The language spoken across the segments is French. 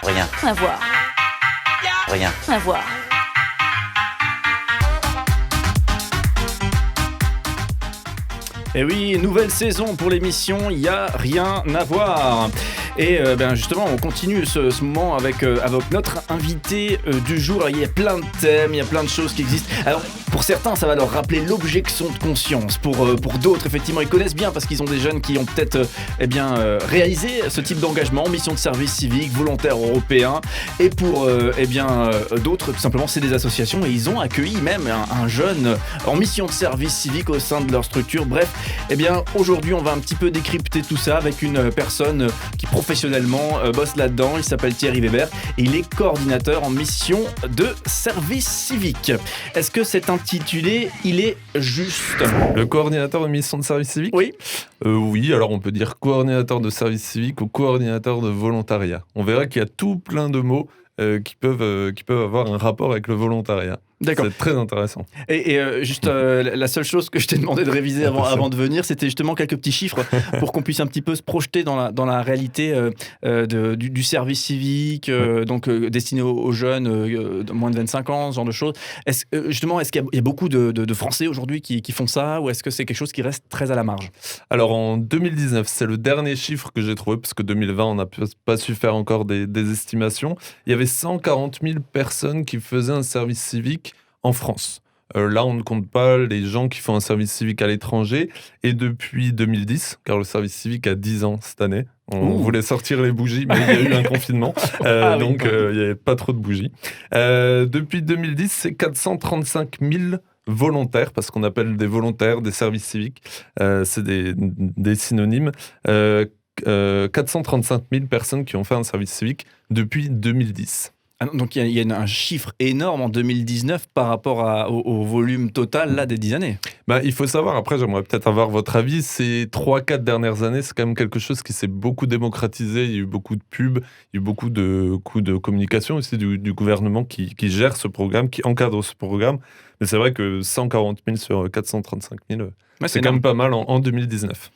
Rien. À voir. Rien. À voir. Et oui, nouvelle saison pour l'émission Il y a rien à voir. Et justement, on continue ce moment avec notre invité du jour. Alors, il y a plein de thèmes, il y a plein de choses qui existent. Alors, pour certains, ça va leur rappeler l'objection de conscience. Pour d'autres, effectivement, ils connaissent bien parce qu'ils ont des jeunes qui ont peut-être réalisé ce type d'engagement, mission de service civique, volontaire européen. Et pour d'autres, tout simplement, c'est des associations et ils ont accueilli même un jeune en mission de service civique au sein de leur structure. Bref, aujourd'hui, on va un petit peu décrypter tout ça avec une personne qui professionnellement bosse là-dedans. Il s'appelle Thierry Weber et il est coordinateur en mission de service civique. Est-ce que cet intitulé, il est juste ? Le coordinateur de mission de service civique ? Oui. Oui, alors on peut dire coordinateur de service civique ou coordinateur de volontariat. On verra qu'il y a tout plein de mots qui peuvent avoir un rapport avec le volontariat. D'accord. C'est très intéressant. Et la seule chose que je t'ai demandé de réviser avant de venir, c'était justement quelques petits chiffres pour qu'on puisse un petit peu se projeter dans la réalité du service civique, destiné aux jeunes de moins de 25 ans, ce genre de choses. Est-ce qu'il y a beaucoup de Français aujourd'hui qui font ça, ou est-ce que c'est quelque chose qui reste très à la marge ? Alors en 2019, c'est le dernier chiffre que j'ai trouvé, parce que 2020, on n'a pas su faire encore des estimations. Il y avait 140 000 personnes qui faisaient un service civique en France. Là, on ne compte pas les gens qui font un service civique à l'étranger. Et depuis 2010, car le service civique a 10 ans cette année, on voulait sortir les bougies, mais il y a eu un confinement, donc il n'y avait pas trop de bougies. Depuis 2010, c'est 435 000 volontaires, parce qu'on appelle des volontaires des services civiques, c'est des synonymes. 435 000 personnes qui ont fait un service civique depuis 2010. Donc il y a un chiffre énorme en 2019 par rapport au volume total là, des 10 années. Il faut savoir, après j'aimerais peut-être avoir votre avis, ces 3-4 dernières années, c'est quand même quelque chose qui s'est beaucoup démocratisé. Il y a eu beaucoup de pubs, il y a eu beaucoup de coups de communication aussi du gouvernement qui gère ce programme, qui encadre ce programme. Mais c'est vrai que 140 000 sur 435 000, c'est quand même pas mal en 2019.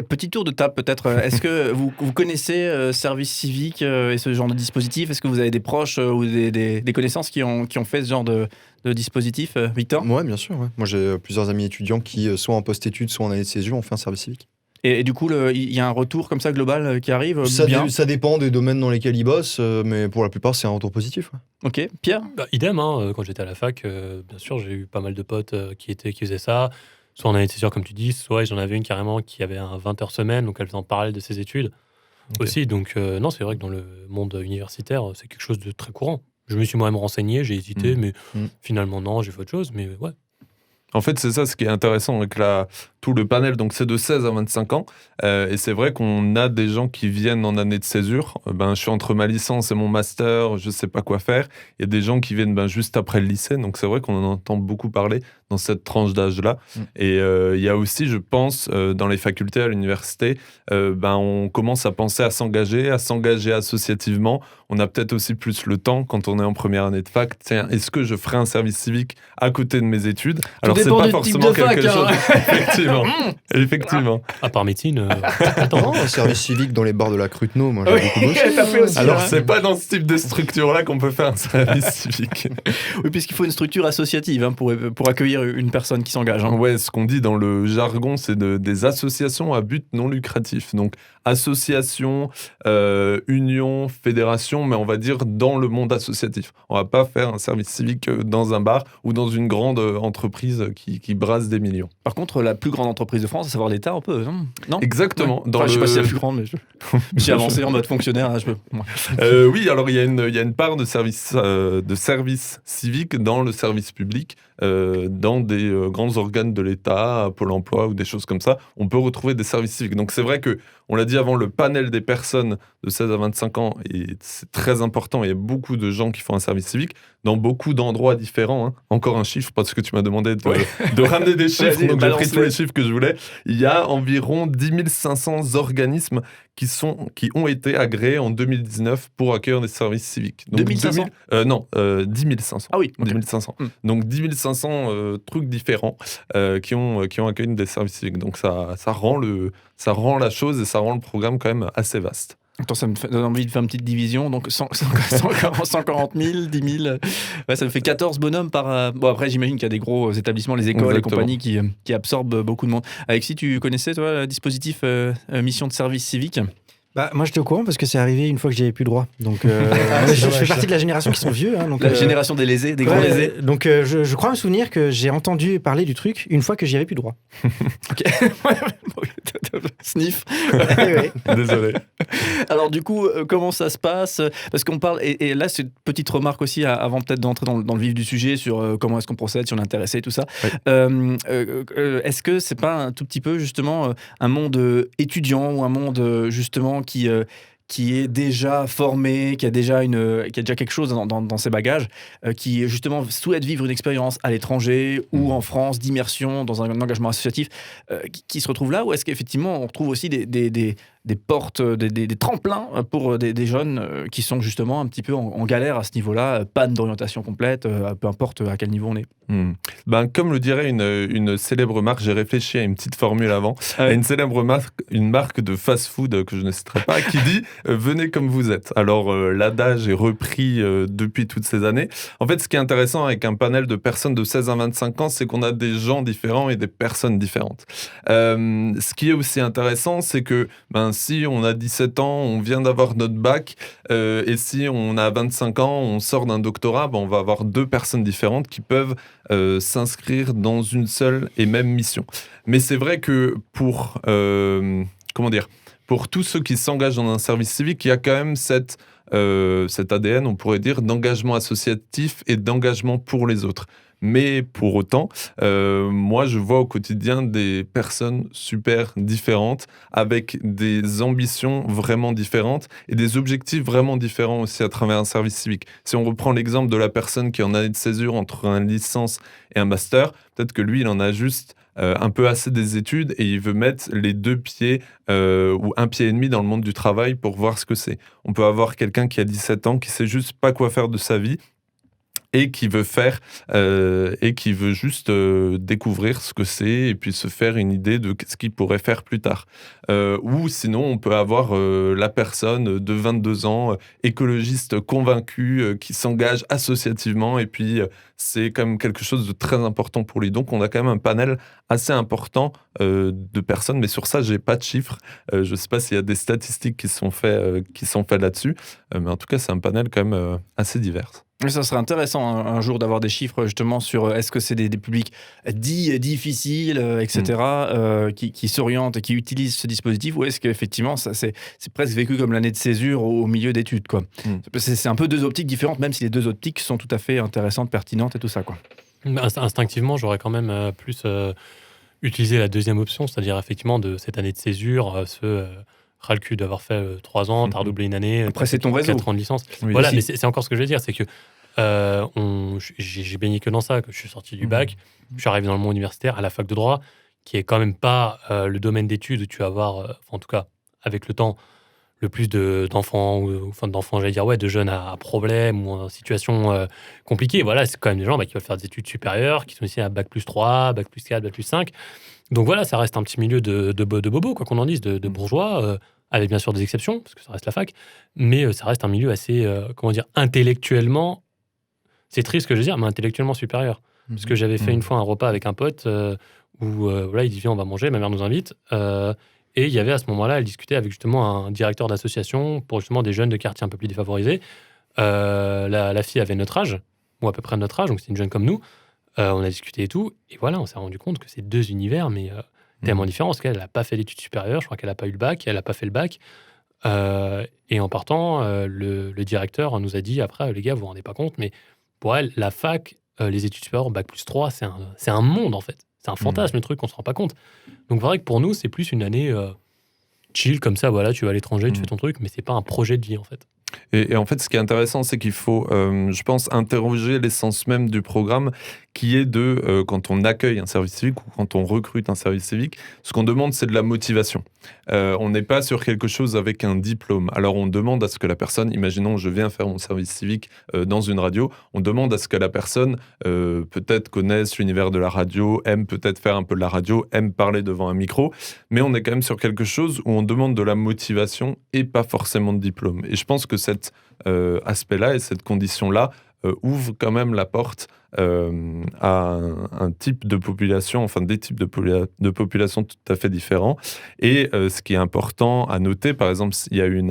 Petit tour de table peut-être, est-ce que vous connaissez service civique et ce genre de dispositif ? Est-ce que vous avez des proches ou des connaissances qui ont fait ce genre de dispositif, Victor ? Ouais, bien sûr. Ouais. Moi j'ai plusieurs amis étudiants qui, soit en post-études, soit en année de césure, ont fait un service civique. Et du coup, il y a un retour comme ça global qui arrive ça dépend des domaines dans lesquels ils bossent, mais pour la plupart, c'est un retour positif. Ouais. Ok, Pierre ? Idem, quand j'étais à la fac, bien sûr, j'ai eu pas mal de potes qui faisaient ça. Soit en année de césure, comme tu dis, soit j'en avais une carrément qui avait un 20 heures semaine, donc elle faisait en parallèle de ses études aussi. Donc non, c'est vrai que dans le monde universitaire, c'est quelque chose de très courant. Je me suis moi-même renseigné, j'ai hésité, mais finalement non, j'ai fait autre chose, mais ouais. En fait, c'est ça ce qui est intéressant avec tout le panel. Donc, c'est de 16 à 25 ans. Et c'est vrai qu'on a des gens qui viennent en année de césure. Je suis entre ma licence et mon master, je ne sais pas quoi faire. Il y a des gens qui viennent juste après le lycée. Donc, c'est vrai qu'on en entend beaucoup parler dans cette tranche d'âge-là. Et il y a aussi, je pense, dans les facultés à l'université, on commence à penser à s'engager associativement. On a peut-être aussi plus le temps quand on est en première année de fac. Tiens, est-ce que je ferai un service civique à côté de mes études ? Alors, c'est pas forcément quelque chose. Effectivement. À part médecine, attends, un service civique dans les bars de la Cruteno, moi j'ai beaucoup bossé. Aussi, alors, c'est pas dans ce type de structure-là qu'on peut faire un service civique. Oui, puisqu'il faut une structure associative pour accueillir une personne qui s'engage. Ouais, ce qu'on dit dans le jargon, c'est des associations à but non lucratif. Donc, association, union, fédération, mais on va dire dans le monde associatif. On va pas faire un service civique dans un bar ou dans une grande entreprise qui brasse des millions. Par contre, la plus grande entreprise de France, à savoir l'État, un peu, non ? Exactement. Ouais. Je sais pas si c'est la plus grande, mais j'ai avancé en mode fonctionnaire. Oui, alors il y a une part de service civique dans le service public, dans des grands organes de l'État, Pôle emploi ou des choses comme ça. On peut retrouver des services civiques. Donc c'est vrai que, on l'a dit avant, le panel des personnes de 16 à 25 ans, c'est très important. Il y a beaucoup de gens qui font un service civique dans beaucoup d'endroits différents. Hein. Encore un chiffre, parce que tu m'as demandé de ramener des chiffres, donc j'ai pris tous les chiffres que je voulais. Il y a environ 10 500 organismes qui ont été agréés en 2019 pour accueillir des services civiques. Donc 2500 10 500. Ah oui, okay. 10 500. Donc 10 500 trucs différents qui ont accueilli des services civiques. Donc ça rend la chose et ça rend le programme quand même assez vaste. Attends, ça me donne envie de faire une petite division. Donc 140 000, 10 000. Ouais, ça me fait 14 bonhommes par. Bon, après, j'imagine qu'il y a des gros établissements, les écoles, Exactement. les compagnies qui absorbent beaucoup de monde. Alexis, tu connaissais, toi, le dispositif mission de service civique ? Bah, moi, j'étais au courant parce que c'est arrivé une fois que j'avais plus le droit. Donc, je fais partie de la génération qui sont vieux. Hein, donc, La génération des lésés, des grands ouais, lésés. Donc, je crois me souvenir que j'ai entendu parler du truc une fois que j'y avais plus le droit. Ok. Sniff. Ouais. Désolé. Alors du coup, comment ça se passe ? Parce qu'on parle, et là c'est une petite remarque aussi avant peut-être d'entrer dans le vif du sujet sur comment est-ce qu'on procède, si on est intéressé, tout ça. Oui. Est-ce que c'est pas un tout petit peu justement un monde étudiant ou un monde justement qui est déjà formé, qui a déjà quelque chose dans ses bagages, qui justement souhaite vivre une expérience à l'étranger ou en France, d'immersion dans un engagement associatif, qui se retrouve là, ou est-ce qu'effectivement on retrouve aussi des portes, des tremplins pour des jeunes qui sont justement un petit peu en galère à ce niveau-là, panne d'orientation complète, peu importe à quel niveau on est. Ben, comme le dirait une célèbre marque, j'ai réfléchi à une petite formule avant, Ah ouais. à une célèbre marque, une marque de fast-food que je ne citerai pas, qui dit venez comme vous êtes. Alors l'adage est repris depuis toutes ces années. En fait, ce qui est intéressant avec un panel de personnes de 16 à 25 ans, c'est qu'on a des gens différents et des personnes différentes. Ce qui est aussi intéressant, c'est que si on a 17 ans, on vient d'avoir notre bac, et si on a 25 ans, on sort d'un doctorat, on va avoir deux personnes différentes qui peuvent s'inscrire dans une seule et même mission. Mais c'est vrai que pour tous ceux qui s'engagent dans un service civique, il y a quand même cet ADN, on pourrait dire, d'engagement associatif et d'engagement pour les autres. Mais pour autant, moi, je vois au quotidien des personnes super différentes, avec des ambitions vraiment différentes et des objectifs vraiment différents aussi à travers un service civique. Si on reprend l'exemple de la personne qui est en année de césure entre une licence et un master, peut-être que lui, il en a juste un peu assez des études et il veut mettre les 2 pieds ou 1 pied et demi dans le monde du travail pour voir ce que c'est. On peut avoir quelqu'un qui a 17 ans, qui sait juste pas quoi faire de sa vie, et qui veut juste découvrir ce que c'est et puis se faire une idée de ce qu'il pourrait faire plus tard. Ou sinon, on peut avoir la personne de 22 ans, écologiste convaincu, qui s'engage associativement, et puis c'est quand même quelque chose de très important pour lui. Donc, on a quand même un panel assez important de personnes, mais sur ça, j'ai pas de chiffres. Je ne sais pas s'il y a des statistiques qui sont faites là-dessus, mais en tout cas, c'est un panel quand même assez divers. Mais ça serait intéressant un jour d'avoir des chiffres justement sur est-ce que c'est des publics dits difficiles, etc., qui s'orientent et qui utilisent ce dispositif, ou est-ce qu'effectivement c'est presque vécu comme l'année de césure au milieu d'études, quoi. C'est un peu deux optiques différentes, même si les deux optiques sont tout à fait intéressantes, pertinentes et tout ça, quoi. Instinctivement, j'aurais quand même plus utilisé la deuxième option, c'est-à-dire effectivement de cette année de césure, ras le cul d'avoir fait 3 ans, t'as redoublé une année. Après, c'est ton réseau. 4 ans de licence. Oui, voilà, aussi. mais c'est encore ce que je veux dire, c'est que j'ai baigné que dans ça, que je suis sorti du bac, je suis arrivé dans le monde universitaire, à la fac de droit, qui est quand même pas le domaine d'études où tu vas avoir, en tout cas, avec le temps, le plus d'enfants, de jeunes à problème ou en situation compliquée. Voilà, c'est quand même des gens qui veulent faire des études supérieures, qui sont ici à bac plus 3, bac plus 4, bac plus 5. Donc voilà, ça reste un petit milieu de bobos, quoi qu'on en dise, de bourgeois, avec bien sûr des exceptions, parce que ça reste la fac, mais ça reste un milieu assez, intellectuellement, c'est triste ce que je veux dire, mais intellectuellement supérieur. Parce que j'avais fait une fois un repas avec un pote où il dit viens, on va manger, ma mère nous invite. Et il y avait à ce moment-là, elle discutait avec justement un directeur d'association pour justement des jeunes de quartiers un peu plus défavorisés. La fille avait notre âge, ou à peu près notre âge, donc c'est une jeune comme nous. On a discuté et tout, et voilà, on s'est rendu compte que c'est 2 univers, mais tellement différents, parce qu'elle n'a pas fait d'études supérieures, je crois qu'elle n'a pas eu le bac, elle n'a pas fait le bac. Et en partant, le directeur nous a dit après, les gars, vous vous rendez pas compte, mais pour elle, la fac, les études supérieures, bac plus 3, c'est un monde en fait. C'est un fantasme, le truc, on se rend pas compte. Donc c'est vrai que pour nous, c'est plus une année chill comme ça, voilà, tu vas à l'étranger, tu fais ton truc, mais c'est pas un projet de vie en fait. Et en fait, ce qui est intéressant, c'est qu'il faut, je pense, interroger l'essence même du programme, qui est quand on accueille un service civique ou quand on recrute un service civique, ce qu'on demande, c'est de la motivation. On n'est pas sur quelque chose avec un diplôme. Alors, on demande à ce que la personne, imaginons, je viens faire mon service civique dans une radio, on demande à ce que la personne, peut-être connaisse l'univers de la radio, aime peut-être faire un peu de la radio, aime parler devant un micro, mais on est quand même sur quelque chose où on demande de la motivation et pas forcément de diplôme. Et je pense que cet aspect-là et cette condition-là ouvre quand même la porte à un type de population, enfin des types de populations tout à fait différents. Et ce qui est important à noter, par exemple, il y a eu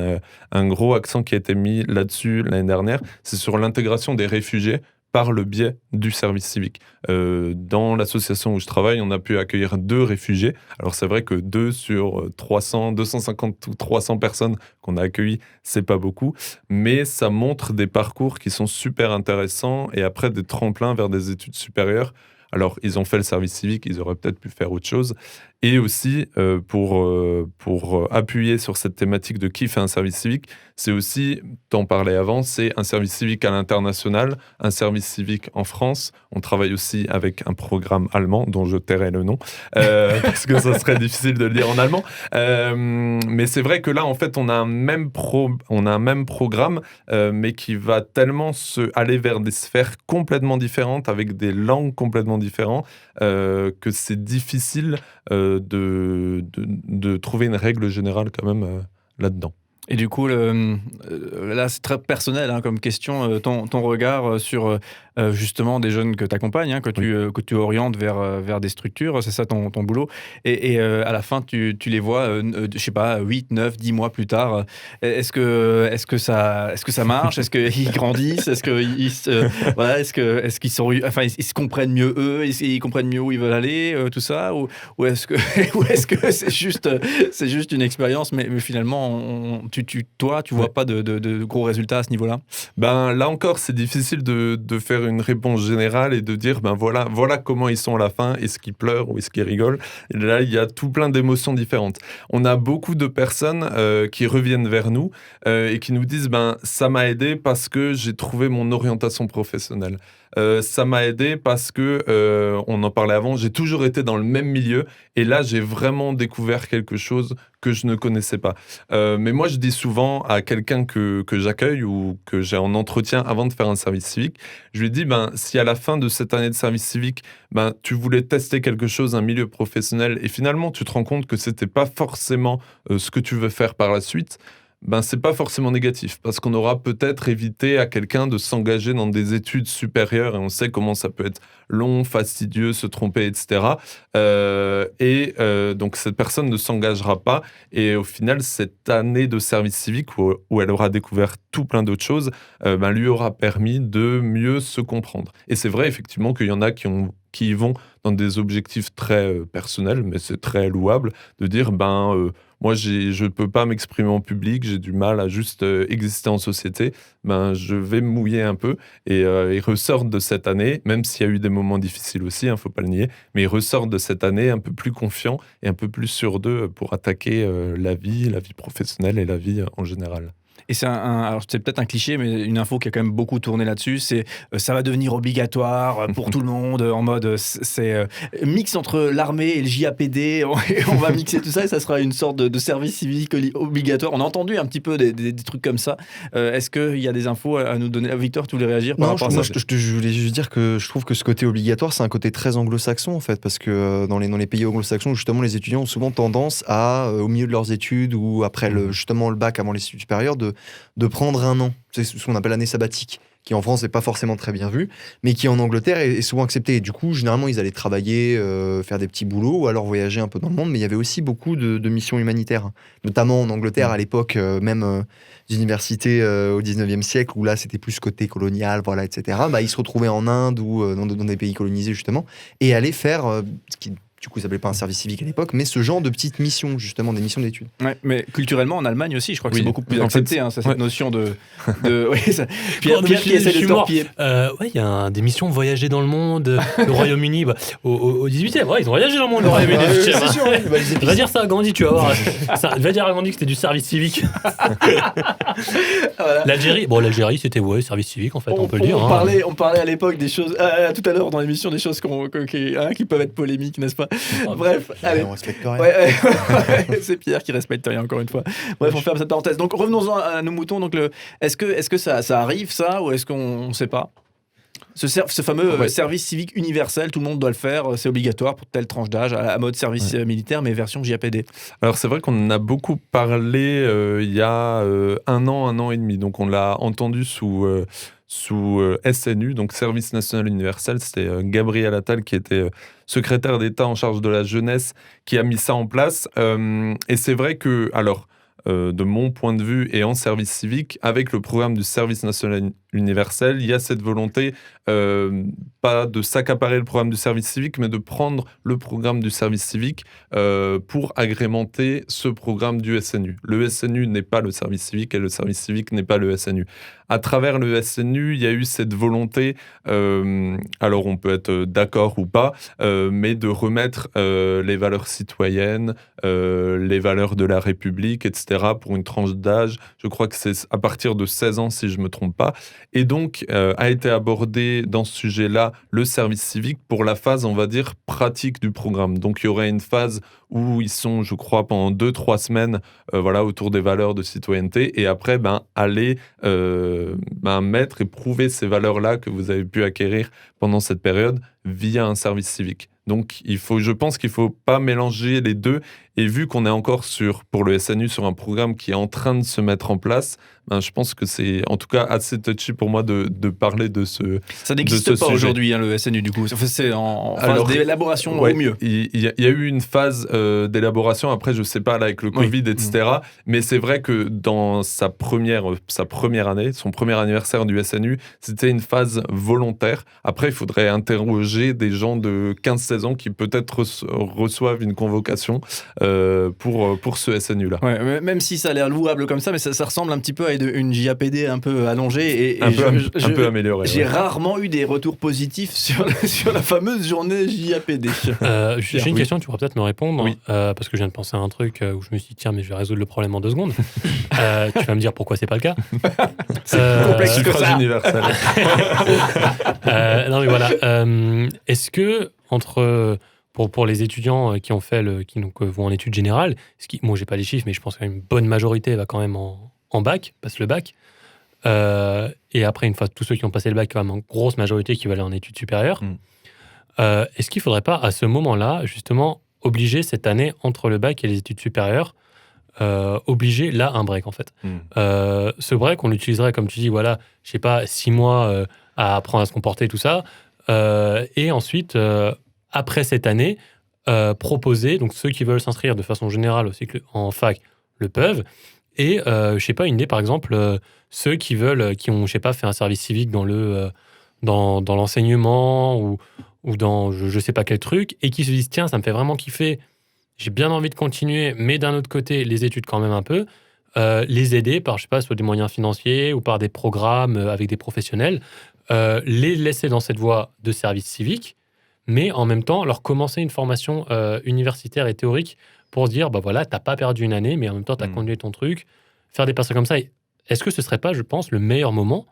un gros accent qui a été mis là-dessus l'année dernière, c'est sur l'intégration des réfugiés par le biais du service civique. Dans l'association où je travaille, on a pu accueillir 2 réfugiés. Alors c'est vrai que 2 sur 300, 250 ou 300 personnes qu'on a accueillies, c'est pas beaucoup, mais ça montre des parcours qui sont super intéressants et après des tremplins vers des études supérieures. Alors, ils ont fait le service civique, ils auraient peut-être pu faire autre chose. Et aussi, pour appuyer sur cette thématique de qui fait un service civique, c'est aussi, t'en parlais avant, c'est un service civique à l'international, un service civique en France. On travaille aussi avec un programme allemand, dont je tairai le nom, parce que ça serait difficile de le dire en allemand. Mais c'est vrai que là, en fait, on a un même programme, mais qui va tellement aller vers des sphères complètement différentes, avec des langues complètement différentes, que c'est difficile de trouver une règle générale quand même là-dedans. Et du coup, là, c'est très personnel comme question, ton regard sur justement des jeunes que tu accompagnes, que tu orientes vers des structures, c'est ça ton boulot. Et à la fin, tu les vois, je sais pas, 8, 9, 10 mois plus tard. Est-ce que ça marche? Est-ce qu'ils grandissent? Est-ce qu'ils se comprennent mieux eux? Ils comprennent mieux où ils veulent aller, tout ça? Ou est-ce que c'est juste une expérience, mais finalement, toi, tu vois pas de gros résultats à ce niveau-là? Ben, là encore, c'est difficile de faire une réponse générale et de dire, ben voilà comment ils sont à la fin, est-ce qu'ils pleurent ou est-ce qu'ils rigolent? Et là, il y a tout plein d'émotions différentes. On a beaucoup de personnes qui reviennent vers nous et qui nous disent, ben, ça m'a aidé parce que j'ai trouvé mon orientation professionnelle. Ça m'a aidé parce que, on en parlait avant, j'ai toujours été dans le même milieu et là, j'ai vraiment découvert quelque chose que je ne connaissais pas. Mais moi, je dis souvent à quelqu'un que j'accueille ou que j'ai en entretien avant de faire un service civique, je lui dis, ben, si à la fin de cette année de service civique, ben, tu voulais tester quelque chose, un milieu professionnel, et finalement, tu te rends compte que c'était pas forcément ce que tu veux faire par la suite, ben, c'est pas forcément négatif, parce qu'on aura peut-être évité à quelqu'un de s'engager dans des études supérieures, et on sait comment ça peut être long, fastidieux, se tromper, etc. Donc cette personne ne s'engagera pas, et au final, cette année de service civique, où elle aura découvert tout plein d'autres choses, ben, lui aura permis de mieux se comprendre. Et c'est vrai, effectivement, qu'il y en a qui y vont dans des objectifs très personnels, mais c'est très louable, de dire, moi, je ne peux pas m'exprimer en public, j'ai du mal à juste exister en société, ben, je vais me mouiller un peu. Et ils ressortent de cette année, même s'il y a eu des moments difficiles aussi, il ne faut pas le nier, mais ils ressortent de cette année un peu plus confiants et un peu plus sûrs d'eux pour attaquer la vie professionnelle et la vie en général. Et alors c'est peut-être un cliché, mais une info qui a quand même beaucoup tourné là-dessus, c'est ça va devenir obligatoire pour tout le monde, en mode c'est mix entre l'armée et le JAPD, on va mixer tout ça et ça sera une sorte de service civique obligatoire. On a entendu un petit peu des trucs comme ça. Est-ce qu'il y a des infos à nous donner? Victor, tu voulais réagir par rapport à ça? Je voulais juste dire que je trouve que ce côté obligatoire, c'est un côté très anglo-saxon en fait, parce que dans les pays anglo-saxons, justement, les étudiants ont souvent tendance à, au milieu de leurs études ou après justement le bac avant les études supérieures, de prendre un an. C'est ce qu'on appelle l'année sabbatique, qui en France n'est pas forcément très bien vu, mais qui en Angleterre est souvent accepté. Et du coup, généralement, ils allaient travailler, faire des petits boulots, ou alors voyager un peu dans le monde, mais il y avait aussi beaucoup de missions humanitaires, notamment en Angleterre à l'époque, même d'universités au 19e siècle, où là, c'était plus côté colonial, voilà, etc. Ils se retrouvaient en Inde ou dans des pays colonisés, justement, et allaient faire ce qui du coup ça s'appelait pas un service civique à l'époque, mais ce genre de petites missions, justement des missions d'études. Ouais, mais culturellement en Allemagne aussi, je crois que Oui. c'est beaucoup plus En accepté, fait, cette ouais. notion de oui, ça. Pierre mais qui essaie je de suis mort. torpiller. Ouais, il y a des missions voyager dans le monde, le Royaume-Uni, au 18e, ouais, ils ont voyagé dans le monde, le Royaume-Uni. C'est sûr, oui. Bah, les Va dire ça à Gandhi, tu vas voir. Va dire à Gandhi que c'était du service civique. Voilà. L'Algérie, c'était service civique en fait, on peut le dire. On hein. parlait à l'époque des choses, tout à l'heure dans l'émission, des choses qui peuvent être polémiques, n'est-ce pas? Bref, allez. On respecte rien. Ouais, c'est Pierre qui respecte rien encore une fois. Bref, on ferme cette parenthèse. Donc revenons-en à nos moutons. Donc est-ce que ça arrive ça, ou est-ce qu'on ne sait pas? Ce fameux service civique universel, tout le monde doit le faire, c'est obligatoire pour telle tranche d'âge, à mode service militaire, mais version JAPD. Alors c'est vrai qu'on en a beaucoup parlé il y a un an et demi. Donc on l'a entendu sous SNU, donc Service National Universel. C'était Gabriel Attal qui était secrétaire d'État en charge de la jeunesse qui a mis ça en place. Et c'est vrai que, alors, de mon point de vue et en service civique, avec le programme du Service National Universel, il y a cette volonté pas de s'accaparer le programme du service civique, mais de prendre le programme du service civique pour agrémenter ce programme du SNU. Le SNU n'est pas le service civique et le service civique n'est pas le SNU. À travers le SNU, il y a eu cette volonté, alors on peut être d'accord ou pas, mais de remettre les valeurs citoyennes, les valeurs de la République, etc., pour une tranche d'âge. Je crois que c'est à partir de 16 ans, si je ne me trompe pas. Et donc, a été abordé dans ce sujet-là le service civique pour la phase, on va dire, pratique du programme. Donc, il y aurait une phase où ils sont, je crois, pendant 2-3 semaines autour des valeurs de citoyenneté. Et après, aller mettre et prouver ces valeurs-là que vous avez pu acquérir pendant cette période via un service civique. Donc, je pense qu'il ne faut pas mélanger les deux. Et vu qu'on est encore pour le SNU, sur un programme qui est en train de se mettre en place, je pense que c'est en tout cas assez touchy pour moi de parler de ce Ça n'existe pas sujet. aujourd'hui, le SNU, du coup. C'est en phase d'élaboration au mieux. Il y a eu une phase d'élaboration. Après, je ne sais pas, là, avec le Covid, etc. Mais c'est vrai que dans sa première année, son premier anniversaire du SNU, c'était une phase volontaire. Après, il faudrait interroger des gens de 15-16 ans qui peut-être reçoivent une convocation pour ce SNU-là. Ouais, même si ça a l'air louable comme ça, mais ça ressemble un petit peu à une JAPD un peu allongée. Et un peu améliorée. J'ai rarement eu des retours positifs sur la fameuse journée JAPD. J'ai une question, tu pourras peut-être me répondre, Oui. parce que je viens de penser à un truc où je me suis dit, tiens, mais je vais résoudre le problème en 2 secondes. Tu vas me dire pourquoi c'est pas le cas. C'est plus complexe que Suffrage ça. universel. Non mais voilà. Est-ce que pour les étudiants qui vont en études générales, moi j'ai pas les chiffres, mais je pense qu'une bonne majorité va quand même en bac, passe le bac. Et après, une fois tous ceux qui ont passé le bac, quand même une grosse majorité qui va aller en études supérieures. Est-ce qu'il faudrait pas à ce moment-là justement obliger cette année entre le bac et les études supérieures, obliger là un break en fait. Ce break, on l'utiliserait comme tu dis, voilà, je sais pas, 6 mois à apprendre à se comporter, tout ça, et ensuite après cette année, proposer, donc ceux qui veulent s'inscrire de façon générale au cycle en fac le peuvent, et je sais pas, une idée par exemple, ceux qui ont, je sais pas, fait un service civique dans l'enseignement ou dans je sais pas quel truc, et qui se disent tiens, ça me fait vraiment kiffer, j'ai bien envie de continuer, mais d'un autre côté, les études quand même un peu, les aider par, je sais pas, soit des moyens financiers ou par des programmes avec des professionnels, les laisser dans cette voie de service civique, mais en même temps, leur commencer une formation universitaire et théorique pour se dire, bah voilà, t'as pas perdu une année, mais en même temps, t'as continué ton truc. Faire des personnes comme ça, est-ce que ce serait pas, je pense, le meilleur moment,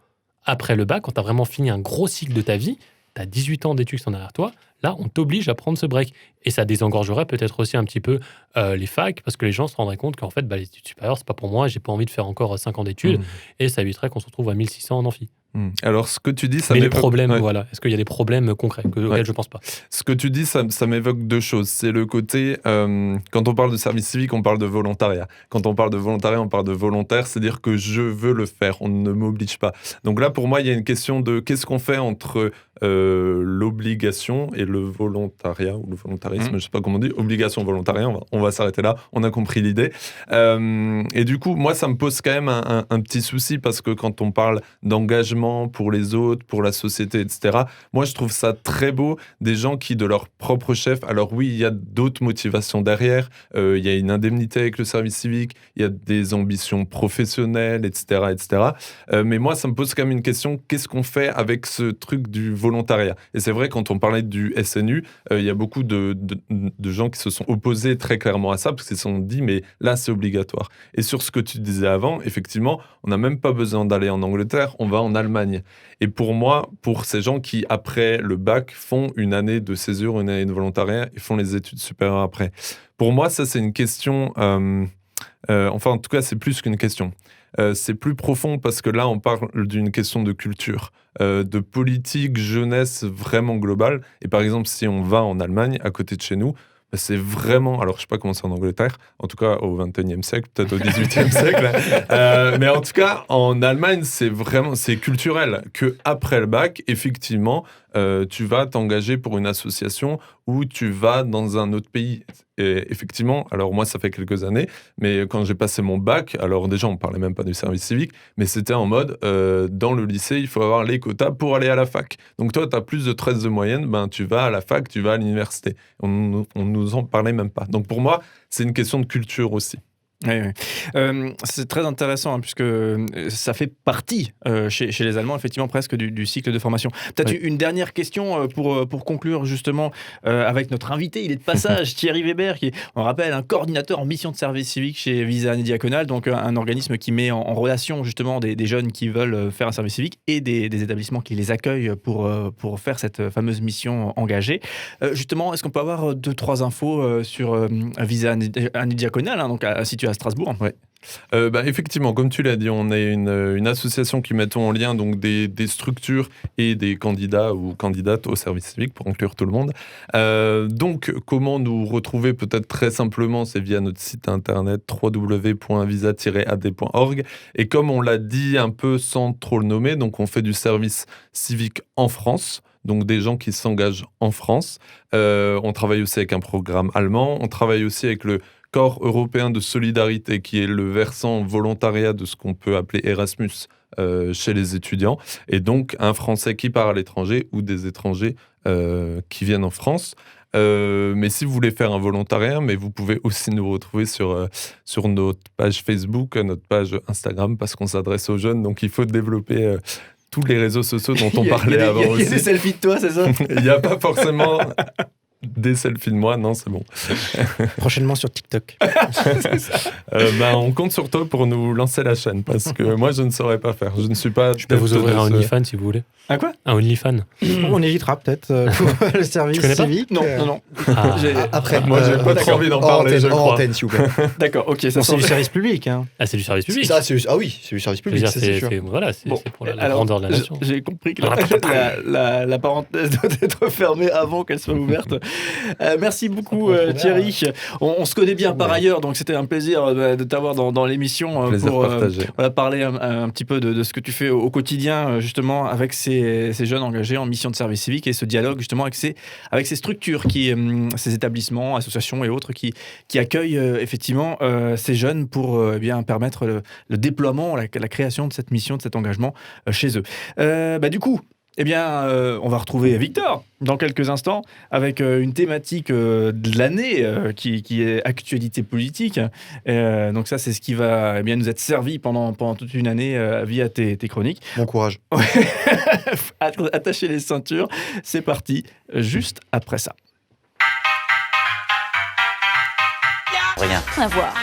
après le bac, quand t'as vraiment fini un gros cycle de ta vie, t'as 18 ans d'études qui sont derrière toi, là, on t'oblige à prendre ce break. Et ça désengorgerait peut-être aussi un petit peu les facs, parce que les gens se rendraient compte qu'en fait, les études supérieures, c'est pas pour moi, j'ai pas envie de faire encore 5 ans d'études, et ça éviterait qu'on se retrouve à 1600 en amphi. Alors, ce que tu dis, ça mais les m'évoque... problèmes, voilà. Est-ce qu'il y a des problèmes concrets auxquels je pense pas? Ce que tu dis, ça m'évoque 2 choses. C'est le côté, quand on parle de service civique, on parle de volontariat. Quand on parle de volontariat, on parle de volontaire, c'est-à-dire que je veux le faire, on ne m'oblige pas. Donc là, pour moi, il y a une question de qu'est-ce qu'on fait entre l'obligation et le volontariat ou le volontarisme, je sais pas comment on dit, obligation volontariat, on va s'arrêter là, on a compris l'idée. Et du coup, moi, ça me pose quand même un petit souci parce que quand on parle d'engagement pour les autres, pour la société, etc., moi, je trouve ça très beau, des gens qui, de leur propre chef, alors oui, il y a d'autres motivations derrière, il y a une indemnité avec le service civique, il y a des ambitions professionnelles, etc., etc. Mais moi, ça me pose quand même une question, qu'est-ce qu'on fait avec ce truc du volontariat ? Et c'est vrai, quand on parlait du SNU, il y a beaucoup de gens qui se sont opposés très clairement à ça, parce qu'ils se sont dit, mais là, c'est obligatoire. Et sur ce que tu disais avant, effectivement, on n'a même pas besoin d'aller en Angleterre, on va en Allemagne. Et pour moi, pour ces gens qui, après le bac, font une année de césure, une année de volontariat, et font les études supérieures après. Pour moi, ça, c'est une question... enfin, en tout cas, c'est plus qu'une question. C'est plus profond parce que là, on parle d'une question de culture, de politique, jeunesse vraiment globale. Et par exemple, si on va en Allemagne, à côté de chez nous, c'est vraiment, alors je sais pas comment c'est en Angleterre, en tout cas au XXIe siècle, peut-être au XVIIIe siècle, mais en tout cas en Allemagne c'est culturel que après le bac, effectivement, tu vas t'engager pour une association ou tu vas dans un autre pays. Et effectivement, alors moi ça fait quelques années, mais quand j'ai passé mon bac, alors déjà on parlait même pas du service civique, mais c'était en mode dans le lycée il faut avoir les quotas pour aller à la fac. Donc toi tu as plus de 13 de moyenne, ben tu vas à la fac, tu vas à l'université. On nous en parlait même pas. Donc pour moi c'est une question de culture aussi. Oui, oui. C'est très intéressant hein, puisque ça fait partie chez les Allemands effectivement presque du cycle de formation. Peut-être une dernière question pour conclure justement avec notre invité. Il est de passage, Thierry Weber, qui est, on rappelle, un coordinateur en mission de service civique chez Visa Année Diaconale, donc un organisme qui met en relation justement des jeunes qui veulent faire un service civique et des établissements qui les accueillent pour faire cette fameuse mission engagée. Justement, est-ce qu'on peut avoir 2-3 infos sur Visa Année Diaconale, hein, donc située à Strasbourg. Ouais. Effectivement, comme tu l'as dit, on est une association qui mettons en lien donc des structures et des candidats ou candidates au service civique pour inclure tout le monde. Donc, comment nous retrouver peut-être très simplement, c'est via notre site internet www.visa-ad.org. Et comme on l'a dit un peu sans trop le nommer, donc on fait du service civique en France. Donc des gens qui s'engagent en France. On travaille aussi avec un programme allemand. On travaille aussi avec le Corps européen de solidarité, qui est le versant volontariat de ce qu'on peut appeler Erasmus chez les étudiants. Et donc un Français qui part à l'étranger ou des étrangers qui viennent en France. Mais si vous voulez faire un volontariat, mais vous pouvez aussi nous retrouver sur notre page Facebook, notre page Instagram, parce qu'on s'adresse aux jeunes. Donc il faut développer... tous les réseaux sociaux dont on parlait avant aussi. Il y a des selfies de toi, c'est ça ? Il n'y a pas forcément des selfies de moi, non, c'est bon. Prochainement sur TikTok. On compte sur toi pour nous lancer la chaîne, parce que moi, je ne saurais pas faire. Je ne suis pas... Je peux vous ouvrir un OnlyFans si vous voulez. Un quoi ? Un OnlyFans. On évitera peut-être pour le service civique. Non. Après, moi, j'ai pas trop envie d'en parler, je crois. Antenne, s'il vous plaît. D'accord, ok. Ça c'est du service public. Hein. Ah, c'est du service public. Ça, oui, c'est du service public, c'est sûr. Voilà, c'est pour la grandeur de la nation. J'ai compris que la parenthèse doit être fermée avant qu'elle soit ouverte. Merci beaucoup Thierry. On se connaît bien par ailleurs, donc c'était un plaisir de t'avoir dans l'émission pour parler un petit peu de ce que tu fais au quotidien justement avec ces jeunes engagés en mission de service civique et ce dialogue justement avec ces structures, ces établissements, associations et autres qui accueillent effectivement ces jeunes pour bien permettre le déploiement, la création de cette mission, de cet engagement chez eux. Du coup, on va retrouver Victor dans quelques instants avec une thématique de l'année qui est actualité politique. Donc ça, c'est ce qui va nous être servi pendant toute une année via tes chroniques. Bon courage. Attachez les ceintures, c'est parti, juste après ça. Rien À voir.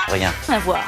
Rien À voir.